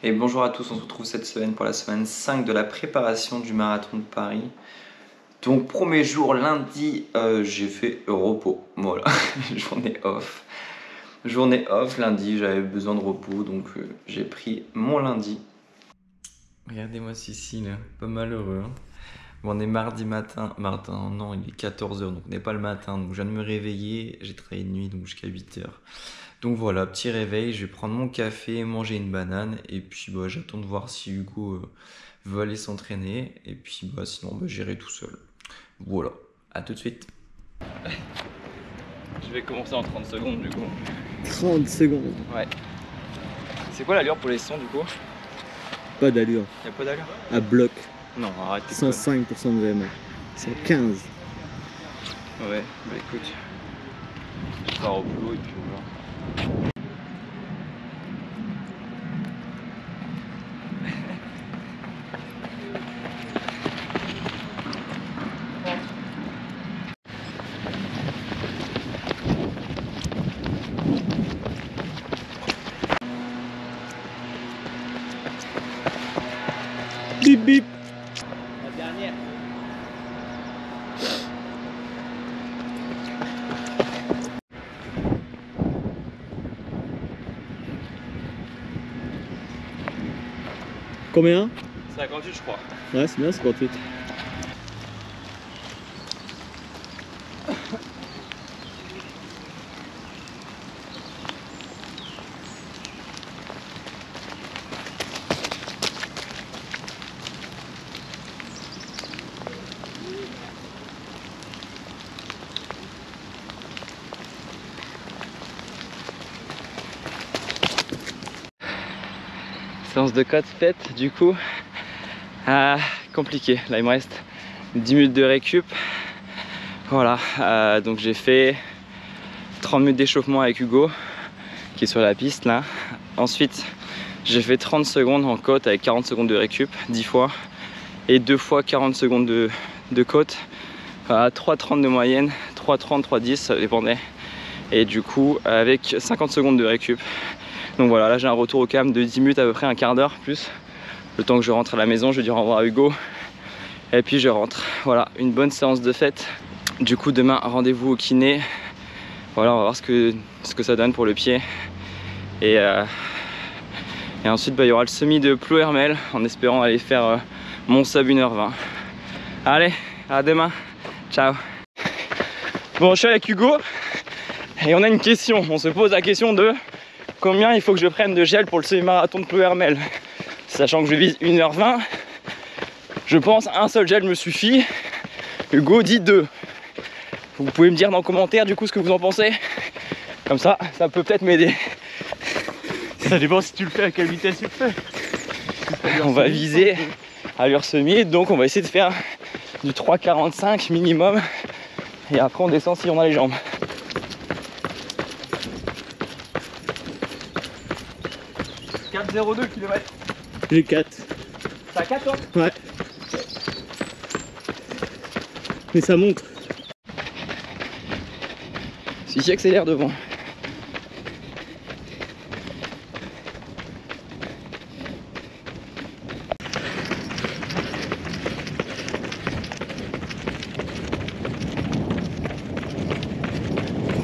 Et bonjour à tous, on se retrouve cette semaine pour la semaine 5 de la préparation du marathon de Paris. Donc premier jour, lundi, j'ai fait repos, voilà, journée off. Journée off, lundi, j'avais besoin de repos, donc j'ai pris mon lundi. Regardez-moi ceci, là, pas malheureux. Hein. Bon, on est mardi matin, non, il est 14h, donc on n'est pas le matin, donc je viens de me réveiller, j'ai travaillé de nuit, donc jusqu'à 8h. Donc voilà, petit réveil, je vais prendre mon café, manger une banane, et puis bah, j'attends de voir si Hugo veut aller s'entraîner, et puis bah, sinon bah, j'irai tout seul. Voilà, à tout de suite. Je vais commencer en 30 secondes du coup. 30 secondes. Ouais. C'est quoi l'allure pour les 100 du coup? Pas d'allure. Y'a pas d'allure? À bloc. Non, arrête. 105% de VMA. 115. Ouais, bah écoute. Je pars au boulot et puis voilà. Bip bip. La dernière. Combien? 58 je crois. Ouais, c'est bien, 58. Séance de côte faite du coup. Compliqué, là il me reste 10 minutes de récup. Voilà, donc j'ai fait 30 minutes d'échauffement avec Hugo qui est sur la piste là. Ensuite j'ai fait 30 secondes en côte avec 40 secondes de récup, 10 fois. Et 2 fois 40 secondes de côte. 3,30 de moyenne, 3,30, 3,10, ça dépendait. Et du coup avec 50 secondes de récup. Donc voilà, là j'ai un retour au calme de 10 minutes à peu près, un quart d'heure plus. Le temps que je rentre à la maison, je vais dire au revoir à Hugo. Et puis je rentre. Voilà, une bonne séance de fête. Du coup demain, rendez-vous au kiné. Voilà, on va voir ce que ça donne pour le pied. Et ensuite, bah, il y aura le semi de Ploërmel en espérant aller faire mon sub 1h20. Allez, à demain. Ciao. Bon, je suis avec Hugo. Et on a une question. On se pose la question de combien il faut que je prenne de gel pour le semi-marathon de Ploërmel. Sachant que je vise 1h20, je pense un seul gel me suffit. Hugo dit 2. Vous pouvez me dire dans les commentaires du coup ce que vous en pensez. Comme ça peut peut-être m'aider. Ça dépend si tu le fais, à quelle vitesse tu le fais. On va viser allure semi, donc on va essayer de faire du 3,45 minimum. Et après on descend si on a les jambes. « 4,02 km. J'ai 4. T'as 4 toi? Ouais. Mais ça monte. Celui-ci accélère devant.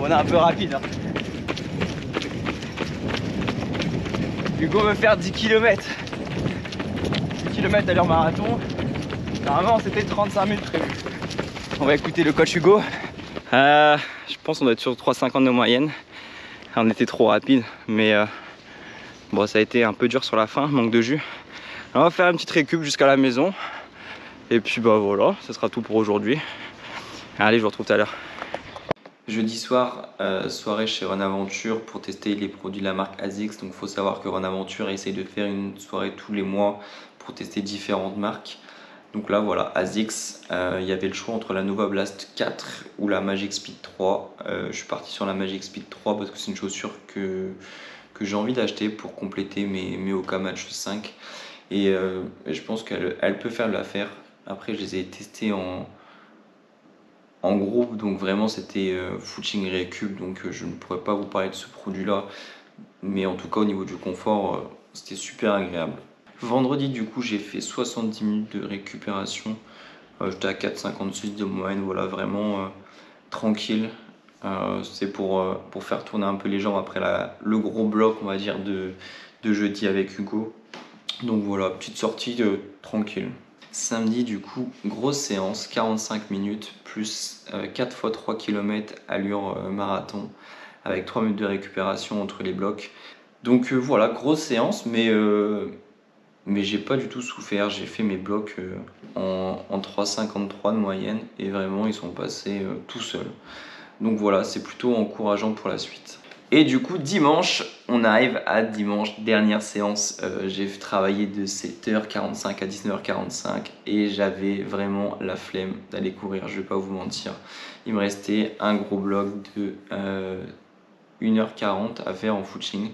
On est un peu rapide. Hein. Hugo veut faire 10 km. 10 km à l'heure marathon. Normalement c'était 35 minutes prévu. On va écouter le coach Hugo. Je pense qu'on doit être sur 3,50 de moyenne. On était trop rapide, mais bon, ça a été un peu dur sur la fin, manque de jus. On va faire une petite récup jusqu'à la maison. Et puis bah voilà, ce sera tout pour aujourd'hui. Allez, je vous retrouve tout à l'heure. Jeudi soir, soirée chez Renaventure pour tester les produits de la marque ASICS. Donc il faut savoir que Renaventure essaye de faire une soirée tous les mois pour tester différentes marques. Donc là voilà, ASICS, il y avait le choix entre la Nova Blast 4 ou la Magic Speed 3. Je suis parti sur la Magic Speed 3 parce que c'est une chaussure que j'ai envie d'acheter pour compléter mes Oka Match 5. Et je pense qu'elle peut faire l'affaire. Après je les ai testés En gros, donc vraiment c'était footing récup, donc je ne pourrais pas vous parler de ce produit là, mais en tout cas au niveau du confort, c'était super agréable. Vendredi du coup j'ai fait 70 minutes de récupération, j'étais à 4,56 de moyenne, voilà vraiment tranquille. C'est pour faire tourner un peu les jambes après le gros bloc on va dire de jeudi avec Hugo. Donc voilà, petite sortie tranquille. Samedi du coup, grosse séance, 45 minutes plus 4 fois 3 km allure marathon avec 3 minutes de récupération entre les blocs. Donc voilà, grosse séance mais j'ai pas du tout souffert, j'ai fait mes blocs en 3,53 de moyenne et vraiment ils sont passés tout seuls. Donc voilà, c'est plutôt encourageant pour la suite. Et du coup, dimanche, on arrive à dimanche, dernière séance. J'ai travaillé de 7h45 à 19h45 et j'avais vraiment la flemme d'aller courir, je vais pas vous mentir. Il me restait un gros bloc de 1h40 à faire en footing.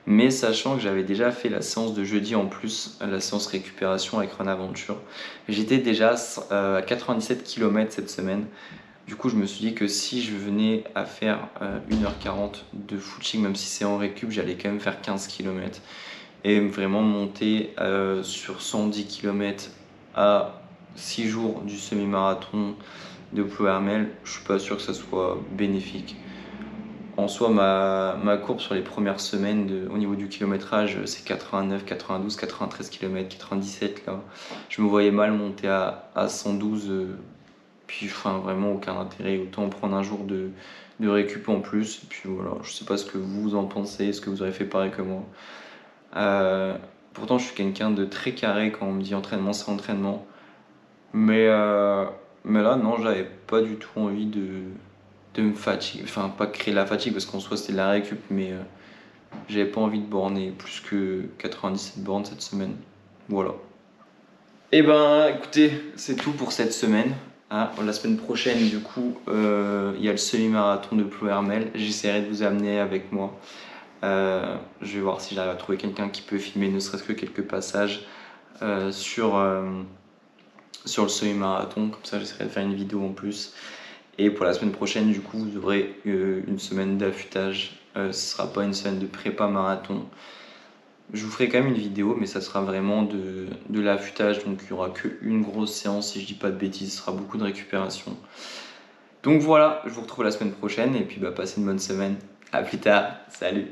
Mais sachant que j'avais déjà fait la séance de jeudi en plus, la séance récupération avec Run Aventure, j'étais déjà à 97 km cette semaine. Du coup, je me suis dit que si je venais à faire 1h40 de footing, même si c'est en récup, j'allais quand même faire 15 km. Et vraiment monter sur 110 km à 6 jours du semi-marathon de Ploërmel, je suis pas sûr que ça soit bénéfique. En soi, ma courbe sur les premières semaines au niveau du kilométrage, c'est 89, 92, 93 km, 97 là. Je me voyais mal monter à 112. Puis enfin, vraiment aucun intérêt, autant prendre un jour de récup en plus. Et puis voilà, je sais pas ce que vous en pensez, est-ce que vous aurez fait pareil que moi. Pourtant je suis quelqu'un de très carré quand on me dit entraînement c'est entraînement. Mais là non, j'avais pas du tout envie de me fatiguer. Enfin pas créer la fatigue parce qu'en soi c'était de la récup, mais j'avais pas envie de borner plus que 97 bornes cette semaine. Voilà. Et ben écoutez, c'est tout pour cette semaine. La semaine prochaine, du coup, il y a le semi-marathon de Ploërmel. J'essaierai de vous amener avec moi. Je vais voir si j'arrive à trouver quelqu'un qui peut filmer ne serait-ce que quelques passages sur le semi-marathon. Comme ça, j'essaierai de faire une vidéo en plus. Et pour la semaine prochaine, du coup, vous aurez une semaine d'affûtage. Ce sera pas une semaine de prépa marathon. Je vous ferai quand même une vidéo, mais ça sera vraiment de l'affûtage, donc il n'y aura qu'une grosse séance si je dis pas de bêtises, ce sera beaucoup de récupération. Donc voilà, je vous retrouve la semaine prochaine et puis passez une bonne semaine. À plus tard, salut!